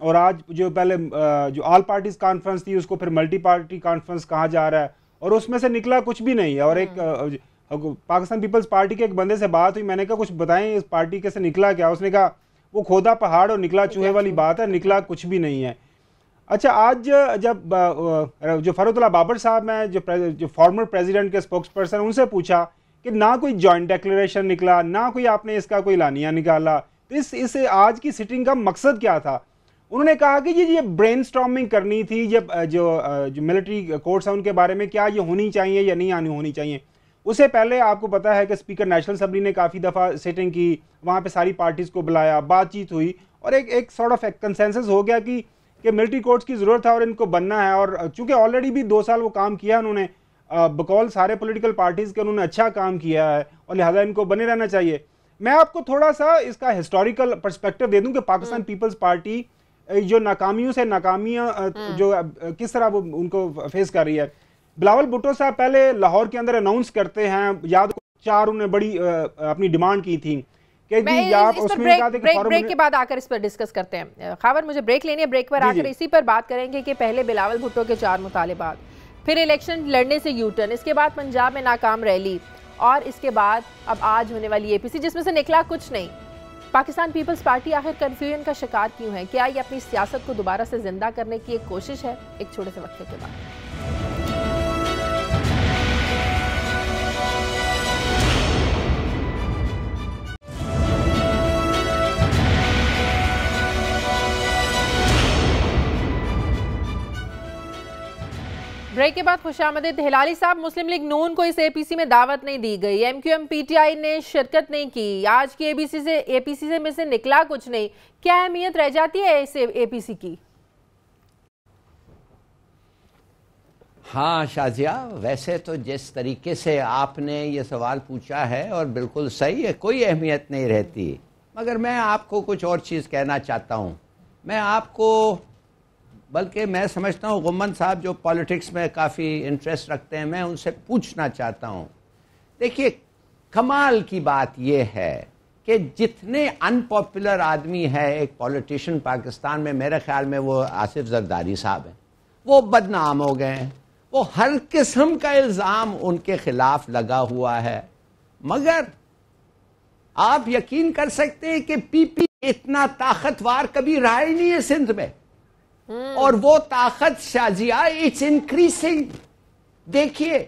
اور آج جو پہلے جو آل پارٹیز کانفرنس تھی اس کو پھر ملٹی پارٹی کانفرنس کہا جا رہا ہے، اور اس میں سے نکلا کچھ بھی نہیں ہے. اور ایک پاکستان پیپلز پارٹی کے ایک بندے سے بات ہوئی، میں نے کہا کچھ بتائیں اس پارٹی کے سے نکلا کیا؟ اس نے کہا وہ کھودا پہاڑ اور نکلا چوہے والی بات ہے، نکلا کچھ بھی نہیں ہے. اچھا، آج جب جو فرحت اللہ بابر صاحب ہیں جو فارمر پریزیڈنٹ کے اسپوکس پرسن، ان سے پوچھا کہ نہ کوئی جوائنٹ ڈیکلیریشن نکلا، نہ کوئی آپ نے اس کا کوئی اعلانیہ نکالا، تو اس آج کی سٹنگ کا مقصد کیا تھا؟ انہوں نے کہا کہ یہ برین سٹارمنگ کرنی تھی جو ملٹری کورٹس ہیں ان کے بارے میں، کیا یہ ہونی چاہیے یا نہیں ہونی چاہیے. اس سے پہلے آپ کو پتا ہے کہ اسپیکر نیشنل اسمبلی نے کافی دفعہ سٹنگ کی، وہاں پہ ساری پارٹیز کو بلایا، بات چیت ہوئی، اور ایک سارٹ آف کنسنسس ہو گیا کہ ملٹری کورٹس کی ضرورت ہے اور ان کو بننا ہے. اور چونکہ آلریڈی بھی 2 سال وہ کام کیا انہوں نے، بقول سارے پولیٹیکل پارٹیز کے انہوں نے اچھا کام کیا ہے، اور لہٰذا ان کو بنے رہنا چاہیے. میں آپ کو تھوڑا سا اس کا ہسٹوریکل پرسپیکٹو دے دوں کہ پاکستان پیپلز پارٹی جو ناکامیوں سے ناکامیاں جو کس طرح وہ ان کو فیس کر رہی ہے. بلاول بھٹو صاحب پہلے لاہور کے اندر اناؤنس کرتے ہیں، یاد 4 انہوں نے بڑی اپنی ڈیمانڈ کی تھی کہ بریک کے بعد آ کر اس پر ڈسکس کرتے ہیں. خاور مجھے بریک لینی ہے، بریک پر آ کر اسی پر بات کریں گے کہ پہلے بلاول بھٹو کے 4 مطالبات، پھر الیکشن لڑنے سے یو ٹرن، اس کے بعد پنجاب میں ناکام ریلی، اور اس کے بعد اب آج ہونے والی اے پی سی جس میں سے نکلا کچھ نہیں. پاکستان پیپلز پارٹی آخر کنفیوژن کا شکار کیوں ہے؟ کیا یہ اپنی سیاست کو دوبارہ سے زندہ کرنے کی ایک کوشش ہے؟ ایک چھوٹے سے وقفے کے بعد. بریک کے بعد خوش آمدید. ہلالی صاحب، مسلم لیگ نون کو اس اے پی سی میں دعوت نہیں دی گئی، MQM PTI نے شرکت نہیں کی، آج کی اے پی سی میں سے نکلا کچھ نہیں، کیا اہمیت رہ جاتی ہے اس اے پی سی کی؟ ہاں شازیہ، ویسے تو جس طریقے سے آپ نے یہ سوال پوچھا ہے اور بالکل صحیح ہے، کوئی اہمیت نہیں رہتی، مگر میں آپ کو کچھ اور چیز کہنا چاہتا ہوں. میں آپ کو بلکہ میں سمجھتا ہوں غمن صاحب جو پالیٹکس میں کافی انٹرسٹ رکھتے ہیں، میں ان سے پوچھنا چاہتا ہوں. دیکھیے، کمال کی بات یہ ہے کہ جتنے ان پاپولر آدمی ہے ایک پولیٹیشین پاکستان میں، میرے خیال میں وہ آصف زرداری صاحب ہیں، وہ بدنام ہو گئے ہیں، وہ ہر قسم کا الزام ان کے خلاف لگا ہوا ہے. مگر آپ یقین کر سکتے ہیں کہ پی پی اتنا طاقتور کبھی رہا ہی نہیں ہے سندھ میں، اور وہ طاقت شازیہ اٹس انکریزنگ. دیکھیے،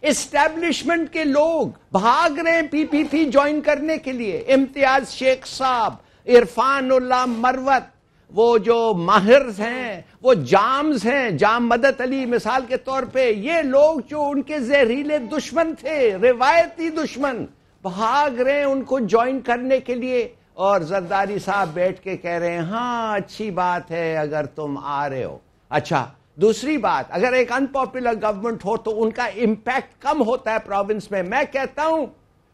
اسٹیبلشمنٹ کے لوگ بھاگ رہے ہیں پی پی پی جوائن کرنے کے لیے. امتیاز شیخ صاحب، عرفان اللہ مروت، وہ جو ماہر ہیں، وہ جامز ہیں، جام مدد علی مثال کے طور پہ، یہ لوگ جو ان کے زہریلے دشمن تھے، روایتی دشمن، بھاگ رہے ہیں ان کو جوائن کرنے کے لیے. اور زرداری صاحب بیٹھ کے کہہ رہے ہیں ہاں اچھی بات ہے اگر تم آ رہے ہو. اچھا، دوسری بات، اگر ایک ان پاپولر گورنمنٹ ہو تو ان کا امپیکٹ کم ہوتا ہے پروونس میں. میں کہتا ہوں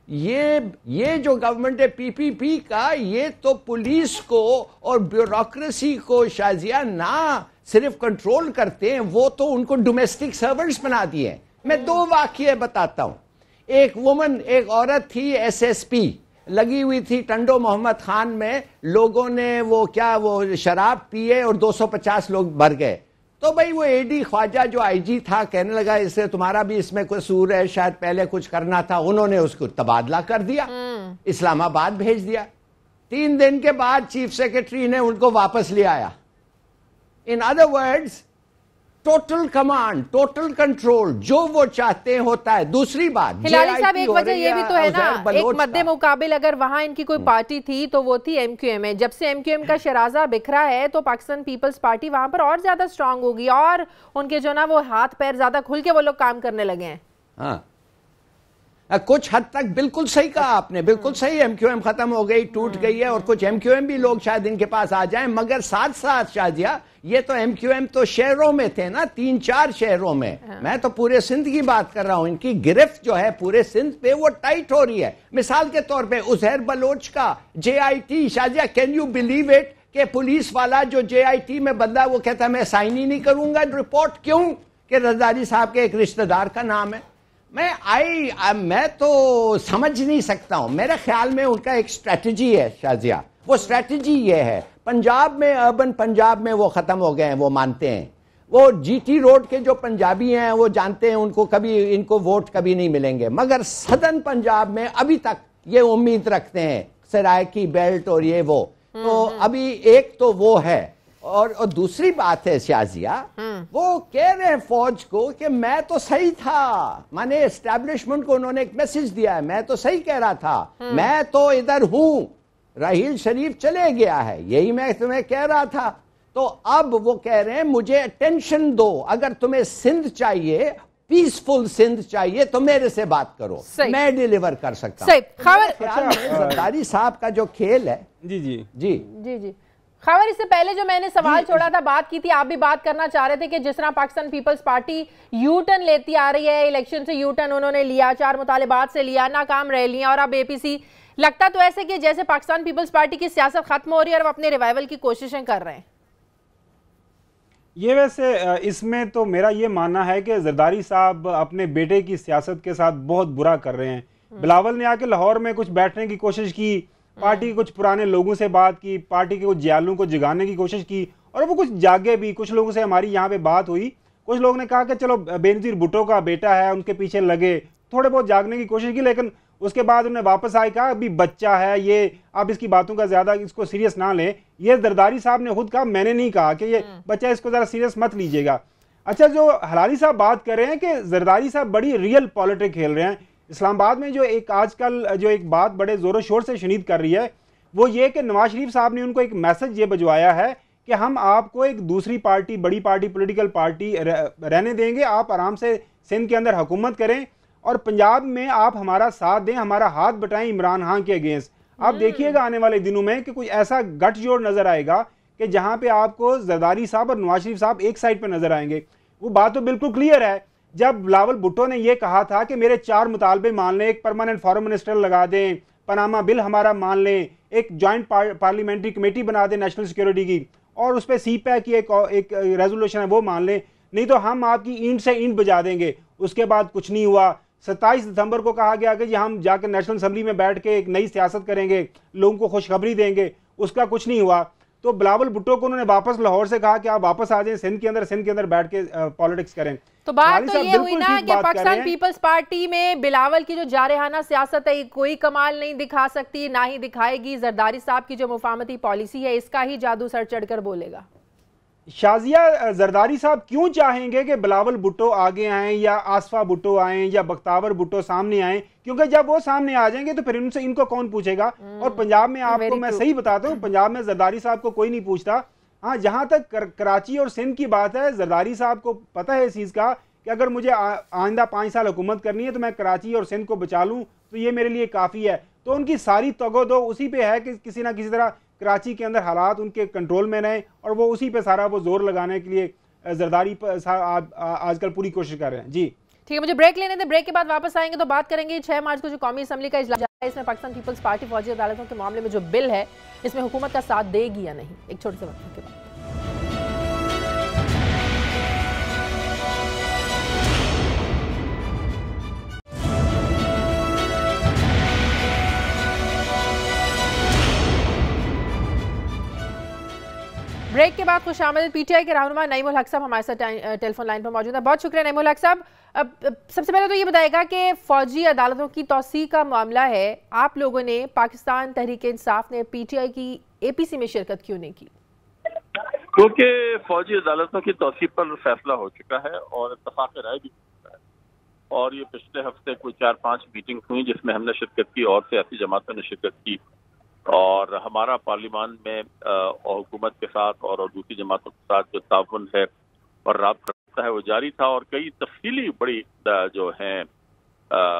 یہ جو گورنمنٹ ہے پی پی پی کا، یہ تو پولیس کو اور بیوروکریسی کو شازیہ نہ صرف کنٹرول کرتے ہیں، وہ تو ان کو ڈومیسٹک سرونٹس بنا دیے. میں 2 واقعے بتاتا ہوں. ایک عورت تھی ایس ایس پی، لگی ہوئی تھی ٹنڈو محمد خان میں، لوگوں نے وہ شراب پیے اور 250 لوگ مر گئے. تو بھئی وہ اے ڈی خواجہ جو آئی جی تھا کہنے لگا اس سے تمہارا بھی اس میں کوئی قصور ہے، شاید پہلے کچھ کرنا تھا. انہوں نے اس کو تبادلہ کر دیا، اسلام آباد بھیج دیا. 3 دن کے بعد چیف سیکرٹری نے ان کو واپس لے آیا. In other words, total command, total control, جو وہ چاہتے ہیں ہوتا ہے. دوسری بات، ہلالی صاحب ایک وجہ یہ بھی تو ہے نا، ایک مد مقابل اگر وہاں ان کی کوئی پارٹی تھی تو وہ تھی ایم کیو ایم ہے. جب سے ایم کیو ایم کا شرازہ بکھرا ہے تو پاکستان پیپلز پارٹی وہاں پر اور زیادہ سٹرونگ ہوگی، اور ان کے جو نا وہ ہاتھ پیر زیادہ کھل کے وہ لوگ کام کرنے لگے ہیں. ہاں، کچھ حد تک بالکل صحیح کہا آپ نے، بالکل صحیح. ایم کیو ایم ختم ہو گئی، ٹوٹ گئی ہے، اور کچھ ایم کیو ایم بھی لوگ شاید ان کے پاس آ جائیں. مگر ساتھ ساتھ شازیہ، یہ تو ایم کیو ایم تو شہروں میں تھے نا، 3-4 شہروں میں. میں تو پورے سندھ کی بات کر رہا ہوں. ان کی گرفت جو ہے پورے سندھ پہ وہ ٹائٹ ہو رہی ہے. مثال کے طور پہ عزیر بلوچ کا J I T, Shazia can you believe it کہ پولیس والا جو جے آئی ٹی میں بندہ وہ کہتا ہے میں سائن ہی نہیں کروں گا رپورٹ. کیوں؟ کہ رضاری صاحب کے ایک رشتہ دار کا نام ہے. میں تو سمجھ نہیں سکتا ہوں. میرے خیال میں ان کا ایک اسٹریٹجی ہے شازیہ، وہ اسٹریٹجی یہ ہے. پنجاب میں اربن پنجاب میں وہ ختم ہو گئے ہیں, وہ مانتے ہیں. وہ جی ٹی روڈ کے جو پنجابی ہیں وہ جانتے ہیں ان کو ووٹ کبھی نہیں ملیں گے, مگر سدرن پنجاب میں ابھی تک یہ امید رکھتے ہیں, سرائکی بیلٹ اور یہ وہ. تو ابھی ایک تو وہ ہے, اور دوسری بات ہے شازیہ, وہ کہہ رہے ہیں فوج کو کہ میں تو صحیح تھا, مانے اسٹیبلشمنٹ کو انہوں نے ایک میسج دیا ہے, میں تو صحیح کہہ رہا تھا, میں تو ادھر ہوں, راحیل شریف چلے گیا ہے, یہی میں تمہیں کہہ رہا تھا. تو اب وہ کہہ رہے ہیں مجھے اٹینشن دو, اگر تمہیں سندھ چاہیے, پیسفل سندھ چاہیے, تو میرے سے بات کرو, میں ڈیلیور کر سکتا ہوں. زرداری صاحب کا جو کھیل ہے, جی خاور, اس سے پہلے جو میں نے سوال چھوڑا تھا, بات کی تھی, آپ بھی بات کرنا چاہ رہے تھے کہ جس طرح پاکستان پیپلز پارٹی یو ٹرن لیتی آ رہی ہے, الیکشن سے یو ٹرن انہوں نے لیا, 4 مطالبات سے لیا, ناکام ریلیاں, اور اب اے پی سی, لگتا تو ایسے کہ جیسے پاکستان پیپلز پارٹی کی سیاست ختم ہو رہی ہے اور وہ اپنے ریوائول کی کوششیں کر رہے ہیں. یہ ویسے اس میں تو میرا یہ ماننا ہے کہ زرداری صاحب اپنے بیٹے کی سیاست کے ساتھ بہت برا کر رہے ہیں. بلاول نے آ کے لاہور میں کچھ بیٹھنے کی کوشش کی, پارٹی کے کچھ پرانے لوگوں سے بات کی, پارٹی کے کچھ جیالوں کو جگانے کی کوشش کی, اور وہ کچھ جاگے بھی. کچھ لوگوں سے ہماری یہاں پہ بات ہوئی, کچھ لوگوں نے کہا کہ چلو بینظیر بھٹو کا بیٹا ہے, ان کے پیچھے لگے, تھوڑے بہت جاگنے کی کوشش کی, لیکن اس کے بعد انہیں واپس آئے, کہا ابھی بچہ ہے یہ, آپ اس کی باتوں کا زیادہ اس کو سیریس نہ لیں. یہ زرداری صاحب نے خود کہا, میں نے نہیں کہا کہ یہ بچہ, اس کو ذرا سیریس مت لیجئے گا. اچھا, جو حلالی صاحب بات کر رہے ہیں کہ زرداری صاحب بڑی ریئل پالیٹک کھیل رہے ہیں. اسلام آباد میں جو ایک آج کل جو ایک بات بڑے زور و شور سے شنید کر رہی ہے, وہ یہ کہ نواز شریف صاحب نے ان کو ایک میسج یہ بھجوایا ہے کہ ہم آپ کو ایک دوسری پارٹی, بڑی پارٹی, پولیٹیکل پارٹی رہنے دیں گے, آپ آرام سے سندھ کے اندر حکومت کریں, اور پنجاب میں آپ ہمارا ساتھ دیں, ہمارا ہاتھ بٹائیں عمران خان کے اگینسٹ. آپ دیکھیے گا آنے والے دنوں میں کہ کچھ ایسا گٹھ جوڑ نظر آئے گا کہ جہاں پہ آپ کو زرداری صاحب اور نواز شریف صاحب ایک سائڈ پہ نظر آئیں گے. وہ بات تو بالکل کلیئر ہے, جب بلاول بھٹو نے یہ کہا تھا کہ میرے 4 مطالبے مان لیں, ایک پرماننٹ فارم منسٹر لگا دیں, پاناما بل ہمارا مان لیں, ایک جوائنٹ پارلیمنٹری کمیٹی بنا دیں نیشنل سیکیورٹی کی, اور اس پہ سی پیک کی ایک ریزولوشن ہے وہ مان لیں, نہیں تو ہم آپ کی اینٹ سے اینٹ بجا دیں گے. اس کے بعد کچھ نہیں ہوا. 27 دسمبر کو کہا گیا کہ ہم جا کے نیشنل اسمبلی میں بیٹھ کے ایک نئی سیاست کریں گے, لوگوں کو خوشخبری دیں گے, اس کا کچھ نہیں ہوا. تو بلاول بھٹو کو انہوں نے واپس لاہور سے کہا کہ آپ واپس آ جائیں سندھ کے اندر بیٹھ کے پالیٹکس کریں. تو بات تو یہ ہوئی نا کہ پاکستان پیپلز پارٹی میں بلاول کی جو جارحانہ سیاست ہے کوئی کمال نہیں دکھا سکتی, نہ ہی دکھائے گی. زرداری صاحب کی جو مفاہمتی پالیسی ہے, اس کا ہی جادو سر چڑھ کر بولے گا. شازیہ, زرداری صاحب کیوں چاہیں گے کہ بلاول بھٹو آگے آئیں یا آصفہ بھٹو آئیں یا بختاور بھٹو سامنے آئیں, کیونکہ جب وہ سامنے آ جائیں گے تو پھر ان کو کون پوچھے گا. اور پنجاب میں آپ کو میں صحیح بتاتا ہوں, پنجاب میں زرداری صاحب کو کوئی نہیں پوچھتا. ہاں, جہاں تک کراچی اور سندھ کی بات ہے, زرداری صاحب کو پتہ ہے اس چیز کا کہ اگر مجھے آئندہ 5 سال حکومت کرنی ہے تو میں کراچی اور سندھ کو بچا لوں تو یہ میرے لیے کافی ہے. تو ان کی ساری تگودو اسی پہ ہے کہ کسی نہ کسی طرح کراچی کے اندر حالات ان کے کنٹرول میں رہیں, اور وہ اسی پہ سارا وہ زور لگانے کے لیے زرداری آج کل پوری کوشش کر رہے ہیں. جی ٹھیک ہے, مجھے بریک لینے دیں, بریک کے بعد واپس آئیں گے تو بات کریں گے 6 مارچ کو جو قومی اسمبلی کا اجلاس ہے, اس میں پاکستان پیپلز پارٹی فوجی عدالتوں کے معاملے میں جو بل ہے اس میں حکومت کا ساتھ دے گی یا نہیں. ایک چھوٹے سے وقت کے بعد. بریک کے بعد خوش آمدید. پی ٹی آئی کے رہنما نعیم الحق صاحب ہمارے ساتھ ٹیلی فون لائن پر موجود ہیں. بہت شکریہ نعیم الحق صاحب. سب سے پہلے تو یہ بتائے گا کہ فوجی عدالتوں کی توسیع کا معاملہ ہے, آپ لوگوں نے, پاکستان تحریک انصاف نے پی ٹی آئی کی اے پی سی میں شرکت کیوں نہیں کی؟ کیونکہ فوجی عدالتوں کی توسیع پر فیصلہ ہو چکا ہے اور اتفاق رائے بھی ہو چکا ہے, اور یہ پچھلے ہفتے کوئی 4-5 میٹنگ ہوئی جس میں ہم نے شرکت کی اور سیاسی جماعتوں نے شرکت کی, اور ہمارا پارلیمان میں حکومت کے ساتھ اور دوسری جماعتوں کے ساتھ جو تعاون ہے اور رابطہ ہے وہ جاری تھا, اور کئی تفصیلی بڑی جو ہیں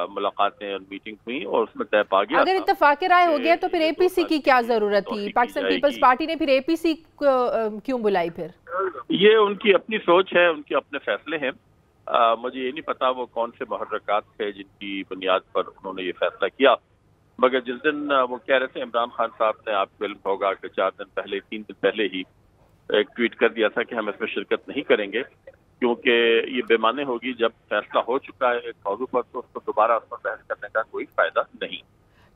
ملاقاتیں اور میٹنگ ہوئی, اور اس میں طے پا گیا. اگر اتفاق رائے ہو گیا تو پھر اے پی سی کی کیا ضرورت تھی؟ پاکستان پیپلز پارٹی نے پھر اے پی سی کیوں بلائی؟ پھر یہ ان کی اپنی سوچ ہے, ان کے اپنے فیصلے ہیں. مجھے یہ نہیں پتا وہ کون سے محرکات تھے جن کی بنیاد پر انہوں نے یہ فیصلہ کیا, مگر جس دن وہ کہہ رہے تھے, عمران خان صاحب نے, آپ کو علم ہوگا کہ 3 دن پہلے ہی ایک ٹویٹ کر دیا تھا کہ ہم اس میں شرکت نہیں کریں گے کیونکہ یہ بے معنی ہوگی. جب فیصلہ ہو چکا ہے ایک موضوع پر تو اس کو دوبارہ اس پر بحث کرنے کا کوئی فائدہ نہیں.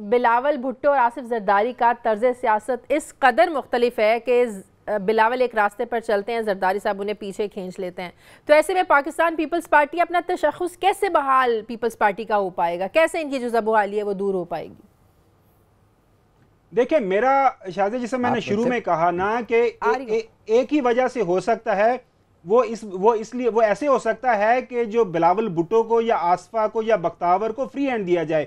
بلاول بھٹو اور آصف زرداری کا طرز سیاست اس قدر مختلف ہے کہ بلاول ایک راستے پر چلتے ہیں، زرداری صاحب انہیں پیچھے کھینچ لیتے ہیں. تو ایسے میں پاکستان پیپلز پارٹی اپنا تشخص کیسے بحال پیپلز پارٹی کا ہو پائے گا؟ کیسے ان کی جو زبحالی ہے وہ دور ہو پائے گی؟ دیکھیں میرا شازیہ جسے میں نے شروع میں کہا نا کہ ایک ہی وجہ سے ہو سکتا ہے، وہ ایسے ہو سکتا ہے کہ جو بلاول بھٹو کو یا آصفہ کو یا بختاور کو فری ہینڈ دیا جائے،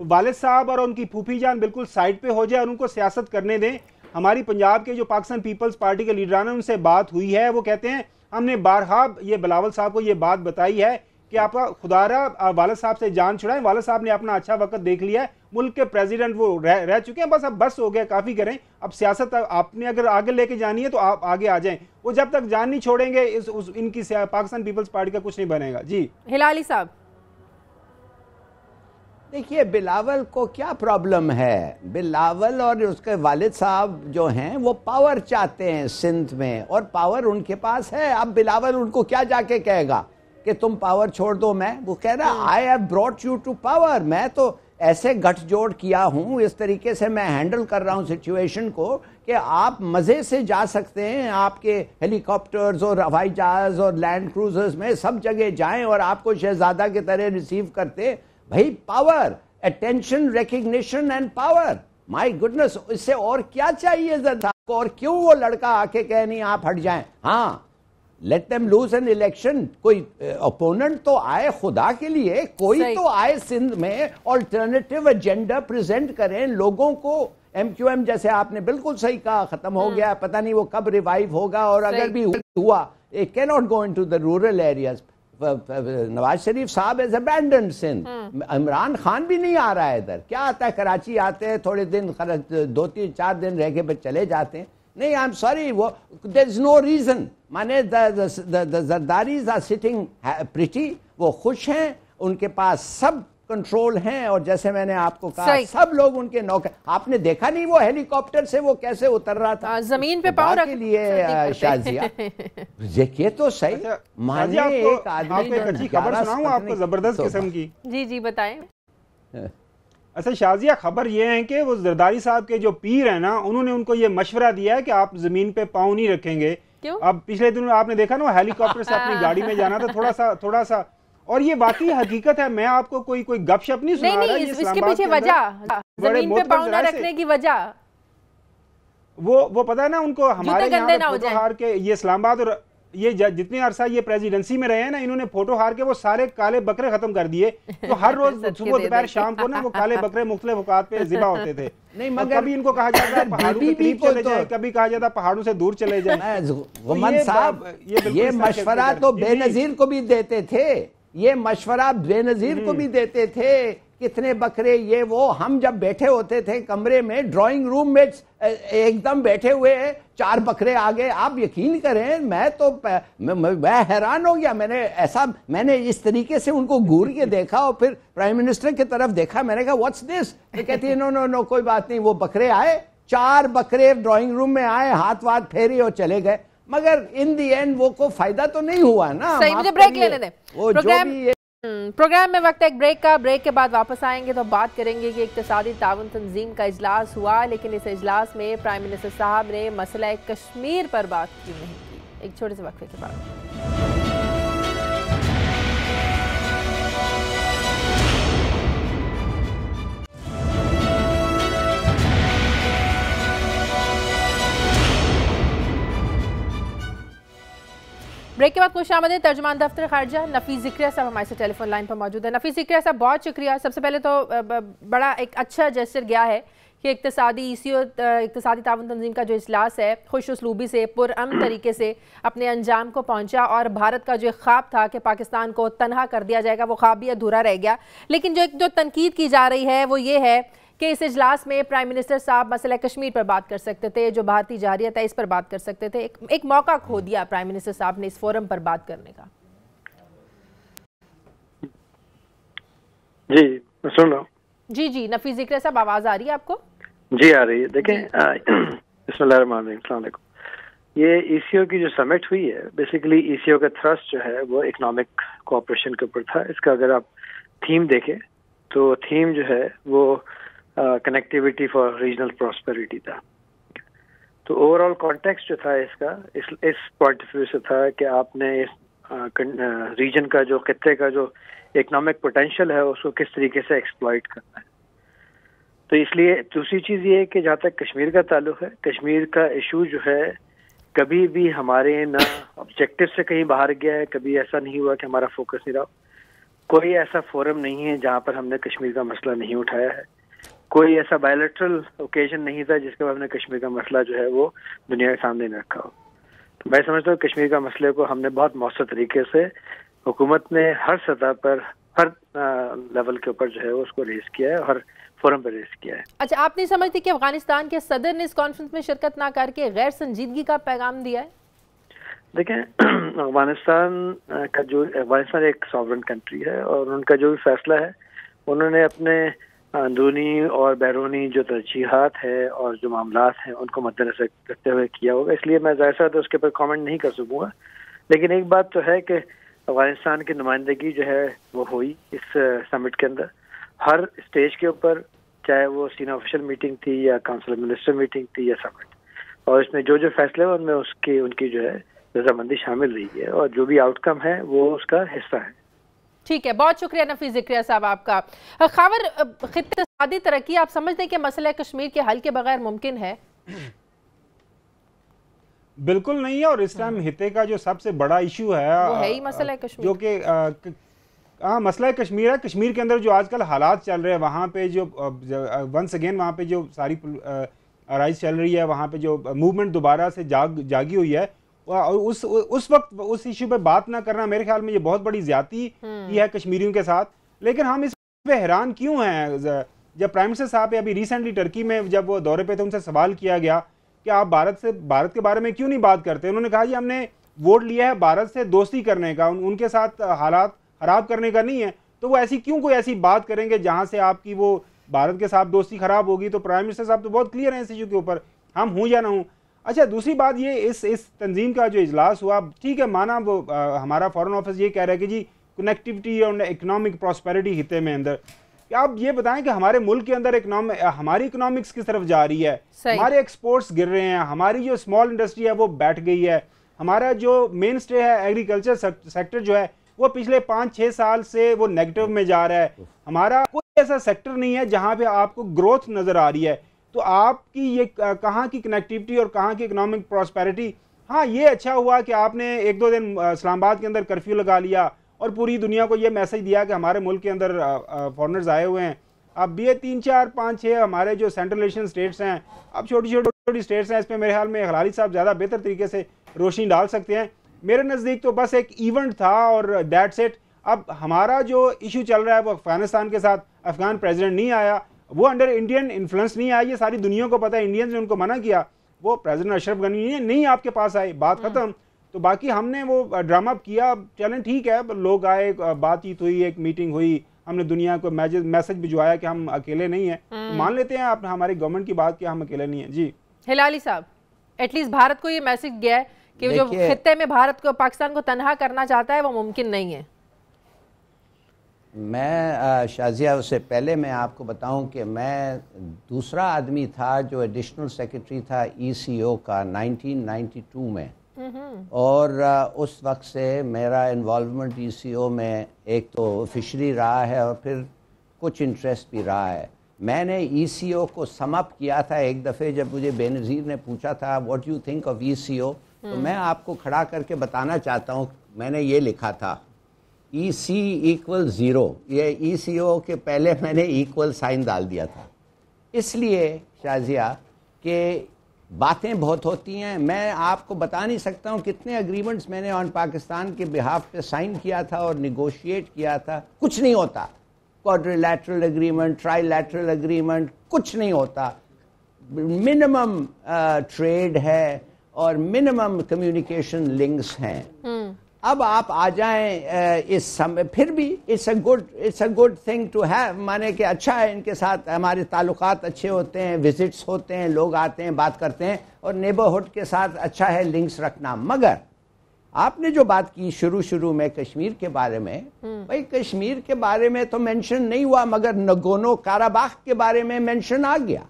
والد صاحب اور ان کی پھوپھی جان بالکل سائڈ پہ ہو جائے اور ان کو سیاست کرنے دیں. ہماری پنجاب کے جو پاکستان پیپلز پارٹی کے لیڈران ہیں ان سے بات ہوئی ہے، وہ کہتے ہیں ہم نے بارہا یہ بلاول صاحب کو یہ بات بتائی ہے کہ آپ خدا را والد صاحب سے جان چھڑائیں. والد صاحب نے اپنا اچھا وقت دیکھ لیا ہے، ملک کے پریزیڈنٹ وہ رہ چکے ہیں، بس ہو گیا، کافی کریں. اب سیاست آپ نے اگر آگے لے کے جانی ہے تو آپ آگے آ جائیں. وہ جب تک جان نہیں چھوڑیں گے ان کی پاکستان پیپلز پارٹی کا کچھ نہیں بنے گا. جی ہلالی صاحب دیکھیے بلاول کو کیا پرابلم ہے؟ بلاول اور اس کے والد صاحب جو ہیں وہ پاور چاہتے ہیں سندھ میں، اور پاور ان کے پاس ہے. اب بلاول ان کو کیا جا کے کہے گا کہ تم پاور چھوڑ دو؟ میں وہ کہہ رہا I have brought you to power. میں تو ایسے گٹھ جوڑ کیا ہوں، اس طریقے سے میں ہینڈل کر رہا ہوں سچویشن کو کہ آپ مزے سے جا سکتے ہیں. آپ کے ہیلی کاپٹرز اور ہوائی جہاز اور لینڈ کروزرز میں سب جگہ جائیں اور آپ کو شہزادہ کی طرح ریسیو کرتے. بھائی power, attention, recognition and power, my goodness, اس سے اور کیا چاہیے زرداری کو؟ اور کیوں وہ لڑکا آ کے کہہ نہیں آپ ہٹ جائیں؟ ہاں let them lose an election. کوئی اپوننٹ تو آئے خدا کے لیے، کوئی تو آئے سندھ میں آلٹرنیٹیو ایجنڈا پریزنٹ کریں لوگوں کو. ایم کیو ایم جیسے آپ نے بالکل صحیح کہا ختم ہو گیا، پتہ نہیں وہ کب ریوائیو ہوگا، اور اگر بھی ہوا it cannot go into the rural areas. Nawaz Sharif صاحب has abandoned سندھ. عمران خان بھی نہیں آ رہا ہے ادھر. کیا آتا ہے؟ کراچی آتے ہیں تھوڑے دن، 2-4 دن رہ کے پھر چلے جاتے ہیں. نہیں I'm sorry, there is no reason. مانے the زرداریز are sitting pretty. وہ خوش ہیں، ان کے پاس سب کنٹرول ہیں، اور جیسے میں نے آپ کو کہا سب لوگ ان کے نوکر. آپ نے دیکھا نہیں وہ ہیلی کاپٹر سے وہ کیسے اتر رہا تھا زمین پہ پاؤں رکھ کے لیے؟ شازیہ یہ تو صحیح مانے ایک آدمی. ایک اچھی خبر سناؤں آپ کو زبردست قسم کی؟ جی بتائیں. اچھا شازیہ، خبر یہ ہے کہ وہ زرداری صاحب کے جو پیر ہیں نا، انہوں نے ان کو یہ مشورہ دیا ہے کہ آپ زمین پہ پاؤں نہیں رکھیں گے. اب پچھلے دنوں آپ نے دیکھا نا ہیلی کاپٹر سے اپنی گاڑی میں جانا تھا تھوڑا سا، اور یہ واقعی حقیقت ہے. میں آپ کو کوئی گپ شپ نہیں سنا رہا. اس کے پیچھے وجہ، زمین پہ پاؤں نہ رکھنے کی وجہ وہ پتہ ہے نا ان کو، ہمارے یہاں فوٹو ہار کے یہ اسلام آباد اور یہ جتنے عرصہ یہ پریزیڈنسی میں رہے ہیں نا، انہوں نے فوٹو ہار کے وہ سارے کالے بکرے ختم کر دیے. تو ہر روز صبح دوپہر شام کو نا وہ کالے بکرے مختلف اوقات پہ ذبح ہوتے تھے. نہیں مگر کبھی ان کو کہا جاتا ہے پہاڑوں کے قریب چلے جائیں، کبھی کہا جاتا ہے پہاڑوں سے دور چلے جائیں. غمان صاحب یہ مشورہ تو بے نظیر کو بھی دیتے تھے، یہ مشورہ بے نظیر کو بھی دیتے تھے. کتنے بکرے یہ وہ، ہم جب بیٹھے ہوتے تھے کمرے میں ڈرائنگ روم میں ایک دم بیٹھے ہوئے 4 بکرے آگے. آپ یقین کریں میں حیران ہو گیا. میں نے اس طریقے سے ان کو گور کے دیکھا اور پھر پرائم منسٹر کی طرف دیکھا. میں نے کہا واٹس دس؟ تو کہتی ہے نو کوئی بات نہیں. وہ بکرے آئے، 4 بکرے ڈرائنگ روم میں آئے، ہاتھ پھیری اور چلے گئے. مگر ان دی اینڈ وہ کو فائدہ تو نہیں ہوا نا. صحیح، مجھے بریک لینے دیں. پروگرام میں وقت ایک بریک کا. بریک کے بعد واپس آئیں گے تو بات کریں گے کہ اقتصادی تعاون تنظیم کا اجلاس ہوا، لیکن اس اجلاس میں پرائم منسٹر صاحب نے مسئلہ کشمیر پر بات کیوں نہیں کی. ایک چھوٹے سے وقفے کے بعد. بریک کے بعد خوش آمدید. ترجمان دفتر خارجہ نفیس ذکریہ صاحب ہمارے سے ٹیلی فون لائن پر موجود ہے. نفیس ذکریہ صاحب بہت شکریہ. سب سے پہلے تو بڑا ایک اچھا جیسچر گیا ہے کہ اقتصادی تعاون تنظیم کا جو اجلاس ہے خوش اسلوبی سے پرامن طریقے سے اپنے انجام کو پہنچا، اور بھارت کا جو ایک خواب تھا کہ پاکستان کو تنہا کر دیا جائے گا وہ خواب بھی ادھورا رہ گیا. لیکن جو تنقید کی جا رہی ہے وہ یہ ہے کہ اس اجلاس میں پرائم منسٹر صاحب مسئلہ کشمیر پر بات کر سکتے تھے، جو بھارتی جارحیت ہے اس پر بات کر سکتے تھے. ایک موقع کھو دیا پرائم منسٹر صاحب نے اس فورم پر بات کرنے کا. جی میں سن رہا ہوں. جی نفیس ذکریہ صاحب آواز آ رہی ہے آپ کو؟ جی آ رہی ہے. دیکھیں بسم اللہ الرحمن الرحیم، السلام علیکم. یہ ای سی او کی جو سمٹ ہوئی ہے، بیسیکلی ای سی او کا تھرسٹ جو ہے وہ اکنامک کوآپریشن کے اوپر تھا. اس کا اگر آپ تھیم دیکھیں تو تھیم جو ہے وہ کنیکٹیوٹی فار ریجنل پراسپیرٹی تھا. تو اوور آل کانٹیکسٹ جو تھا اس کا اس پوائنٹ آف ویو سے تھا کہ آپ نے اس ریجن کا جو خطے کا جو اکنامک پوٹینشیل ہے اس کو کس طریقے سے ایکسپلائٹ کرنا ہے. تو اس لیے دوسری چیز یہ ہے کہ جہاں تک کشمیر کا تعلق ہے، کشمیر کا ایشو جو ہے کبھی بھی ہمارے نہ آبجیکٹو سے کہیں باہر گیا ہے، کبھی ایسا نہیں ہوا کہ ہمارا فوکس نہیں رہا. کوئی ایسا فورم نہیں ہے جہاں پر ہم نے کشمیر کا مسئلہ نہیں اٹھایا ہے. کوئی ایسا بائیلیٹرل اوکیزن نہیں تھا جس کے بعد ہم نے کشمیر کا مسئلہ جو ہے وہ دنیا کے سامنے نہیں رکھا ہو. تو میں سمجھتا ہوں کشمیر کا مسئلے کو ہم نے بہت مؤثر طریقے سے حکومت نے ہر سطح پر ہر لیول کے اوپر جو ہے اس کو ریز کیا ہے، ہر فورم پہ ریز کیا ہے. اچھا، آپ نہیں سمجھتے کہ افغانستان کے صدر نے اس کانفرنس میں شرکت نہ کر کے غیر سنجیدگی کا پیغام دیا ہے؟ دیکھیں، افغانستان ایک ساورن کنٹری ہے اور ان کا جو بھی فیصلہ ہے انہوں نے اپنے اندرونی اور بیرونی جو ترجیحات ہے اور جو معاملات ہیں ان کو مد نظر رکھتے ہوئے کیا ہوگا. اس لیے میں ظاہر سے اس کے اوپر کامنٹ نہیں کر سکوں گا. لیکن ایک بات تو ہے کہ افغانستان کی نمائندگی جو ہے وہ ہوئی اس سمٹ کے اندر ہر اسٹیج کے اوپر، چاہے وہ سینئر آفیشیل میٹنگ تھی یا کاؤنسل منسٹر میٹنگ تھی یا سمٹ. اور اس میں جو فیصلے ہیں ان میں ان کی جو ہے رضامندی شامل رہی ہے اور جو بھی آؤٹ کم ہے وہ اس کا حصہ ہے. ٹھیک ہے، بہت شکریہ نفیس ذکریہ صاحب آپ کا. خاور، خطے اقتصادی ترقی آپ سمجھتے ہیں کہ مسئلہ کشمیر کے حل کے بغیر ممکن ہے؟ بالکل نہیں ہے، اور اس ٹائم خطے کا جو سب سے بڑا ایشو ہے وہ ہے ہی مسئلہ کشمیر، جو کہ مسئلہ کشمیر ہے. کشمیر کے اندر جو آج کل حالات چل رہے ہیں، وہاں پہ جو ونس اگین وہاں پہ جو ساری رائز چل رہی ہے، وہاں پہ جو موومنٹ دوبارہ سے جاگی ہوئی ہے، اور اس وقت اس ایشو پہ بات نہ کرنا میرے خیال میں یہ بہت بڑی زیادتی کی ہے کشمیریوں کے ساتھ. لیکن ہم اس پہ حیران کیوں ہیں؟ جب پرائم منسٹر صاحب ابھی ریسنٹلی ٹرکی میں جب وہ دورے پہ تھے، ان سے سوال کیا گیا کہ آپ بھارت کے بارے میں کیوں نہیں بات کرتے؟ انہوں نے کہا جی ہم نے ووٹ لیا ہے بھارت سے دوستی کرنے کا، ان کے ساتھ حالات خراب کرنے کا نہیں ہے. تو وہ کوئی ایسی بات کریں گے جہاں سے آپ کی وہ بھارت کے ساتھ دوستی خراب ہوگی؟ تو پرائم منسٹر صاحب تو بہت کلیئر ہیں اس ایشو کے اوپر، ہم ہوں یا نہ ہوں. اچھا، دوسری بات یہ اس تنظیم کا جو اجلاس ہوا، ٹھیک ہے، مانا وہ ہمارا فارن آفس یہ کہہ رہا ہے کہ جی کنیکٹیوٹی اور اکنامک پراسپیرٹی خطے میں اندر. کہ آپ یہ بتائیں کہ ہمارے ملک کے اندر ہماری اکنامکس کس طرف جا رہی ہے؟ ہمارے ایکسپورٹس گر رہے ہیں، ہماری جو اسمال انڈسٹری ہے وہ بیٹھ گئی ہے، ہمارا جو مین اسٹے ہے ایگریکلچر سیکٹر جو ہے وہ پچھلے 5-6 سال سے وہ نیگیٹو میں جا رہا ہے. ہمارا کوئی ایسا سیکٹر نہیں ہے جہاں پہ آپ کو گروتھ نظر آ رہی ہے. تو آپ کی یہ کہاں کی کنیکٹیوٹی اور کہاں کی اکنامک پراسپیرٹی؟ ہاں، یہ اچھا ہوا کہ آپ نے 1-2 دن اسلام آباد کے اندر کرفیو لگا لیا اور پوری دنیا کو یہ میسج دیا کہ ہمارے ملک کے اندر فارنرز آئے ہوئے ہیں. اب یہ 3-4-5-6 ہمارے جو سینٹرل ایشین اسٹیٹس ہیں، اب چھوٹی اسٹیٹس ہیں، اس پہ میرے خیال میں خلالی صاحب زیادہ بہتر طریقے سے روشنی ڈال سکتے ہیں. میرے نزدیک تو بس ایک ایونٹ تھا اور دیٹس اٹ. اب ہمارا جو ایشو چل رہا ہے وہ افغانستان کے ساتھ، افغان پریزیڈنٹ نہیں آیا، وہ انڈر انڈین انفلوئنس نہیں آئی، یہ ساری دنیا کو پتہ ہے، انڈینز نے ان کو منع کیا. وہ پریزیڈنٹ اشرف غنی نہیں آپ کے پاس آئے، بات ختم. تو باقی ہم نے وہ ڈرامہ کیا، چلیں ٹھیک ہے، لوگ آئے، بات چیت ہوئی، ایک میٹنگ ہوئی، ہم نے دنیا کو میسج بھجوایا کہ ہم اکیلے نہیں ہیں. مان لیتے ہیں آپ ہماری گورنمنٹ کی بات کہ ہم اکیلے نہیں ہیں. جی ہلالی صاحب، ایٹ لیسٹ بھارت کو یہ میسج گیا ہے کہ جو خطے میں بھارت کو پاکستان کو تنہا کرنا چاہتا ہے وہ ممکن نہیں ہے. میں شازیہ اس سے پہلے میں آپ کو بتاؤں کہ میں دوسرا آدمی تھا جو ایڈیشنل سیکرٹری تھا ای سی او کا 1992 میں، اور اس وقت سے میرا انوالومنٹ ای سی او میں ایک تو فشری رہا ہے اور پھر کچھ انٹرسٹ بھی رہا ہے. میں نے ای سی او کو سم اپ کیا تھا ایک دفعہ جب مجھے بے نظیر نے پوچھا تھا واٹ یو تھنک آف ای سی او، تو میں آپ کو کھڑا کر کے بتانا چاہتا ہوں، میں نے یہ لکھا تھا ای سی ایکول 0، یہ ای سی او کے پہلے میں نے ایکول سائن ڈال دیا تھا. اس لیے شازیہ کہ باتیں بہت ہوتی ہیں، میں آپ کو بتا نہیں سکتا ہوں کتنے اگریمنٹس میں نے آن پاکستان کے بہاف پہ سائن کیا تھا اور نیگوشیٹ کیا تھا، کچھ نہیں ہوتا. کوادریلیٹرل اگریمنٹ، ٹرائی لیٹرل اگریمنٹ، کچھ نہیں ہوتا. منیمم ٹریڈ ہے اور منیمم کمیونیکیشن لنکس ہیں. اب آپ آ جائیں اس سمے، پھر بھی it's a good thing to have, مانے کہ اچھا ہے، ان کے ساتھ ہمارے تعلقات اچھے ہوتے ہیں، وزٹس ہوتے ہیں، لوگ آتے ہیں، بات کرتے ہیں، اور نیبرہڈ کے ساتھ اچھا ہے لنکس رکھنا. مگر آپ نے جو بات کی شروع میں کشمیر کے بارے میں، بھائی کشمیر کے بارے میں تو مینشن نہیں ہوا، مگر نگونو کاراباخ کے بارے میں مینشن آ گیا.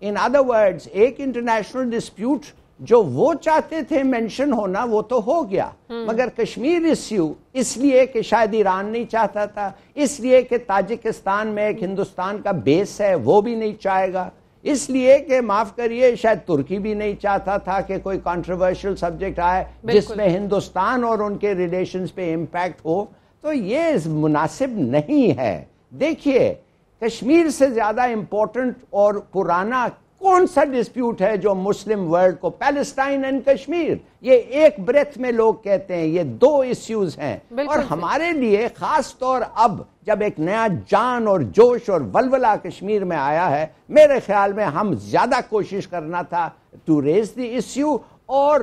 ان ادر ورڈز ایک انٹرنیشنل ڈسپیوٹ جو وہ چاہتے تھے مینشن ہونا وہ تو ہو گیا، مگر کشمیر ایشو اس لیے کہ شاید ایران نہیں چاہتا تھا، اس لیے کہ تاجکستان میں ایک ہندوستان کا بیس ہے وہ بھی نہیں چاہے گا، اس لیے کہ معاف کریے شاید ترکی بھی نہیں چاہتا تھا کہ کوئی کنٹروورشل سبجیکٹ آئے جس میں ہندوستان اور ان کے ریلیشنز پہ امپیکٹ ہو، تو یہ مناسب نہیں ہے. دیکھیے کشمیر سے زیادہ امپورٹنٹ اور پرانا کون سا ڈسپیوٹ ہے جو مسلم ورلڈ کو، پیلسٹائن اینڈ کشمیر، یہ ایک بریتھ میں لوگ کہتے ہیں، یہ دو ایشوز ہیں. اور ہمارے لیے خاص طور اب جب ایک نیا جان اور جوش اور ولولہ کشمیر میں آیا ہے، میرے خیال میں ہم زیادہ کوشش کرنا تھا ٹو ریز دی ایشو، اور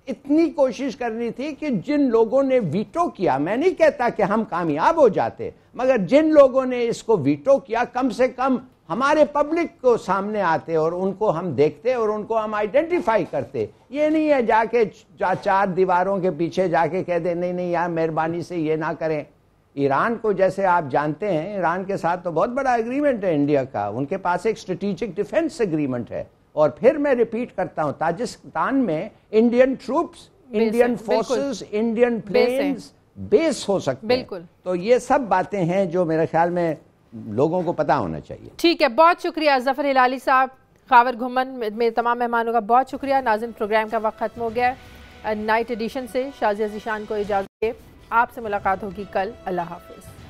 اتنی کوشش کرنی تھی کہ جن لوگوں نے ویٹو کیا، میں نہیں کہتا کہ ہم کامیاب ہو جاتے، مگر جن لوگوں نے اس کو ویٹو کیا کم سے کم ہمارے پبلک کو سامنے آتے اور ان کو ہم دیکھتے اور ان کو ہم آئیڈینٹیفائی کرتے. یہ نہیں ہے جا کے چار دیواروں کے پیچھے جا کے کہہ دیں نہیں یار مہربانی سے یہ نہ کریں. ایران کو جیسے آپ جانتے ہیں، ایران کے ساتھ تو بہت بڑا ایگریمنٹ ہے انڈیا کا، ان کے پاس ایک اسٹریٹجک ڈیفنس ایگریمنٹ ہے. اور پھر میں ریپیٹ کرتا ہوں، تاجکستان میں Indian troops, Indian forces, Indian planes base ہو سکتے ہیں. تو یہ سب باتیں ہیں جو میرے خیال میں لوگوں کو پتا ہونا چاہیے. ٹھیک ہے، بہت شکریہ ظفر ہلالی صاحب. خاور گھمن میں تمام مہمانوں کا بہت شکریہ. ناظرین پروگرام کا وقت ختم ہو گیا ہے. نائٹ ایڈیشن سے شازیہ ذیشان کو اجازت دے. آپ سے ملاقات ہوگی کل. اللہ حافظ.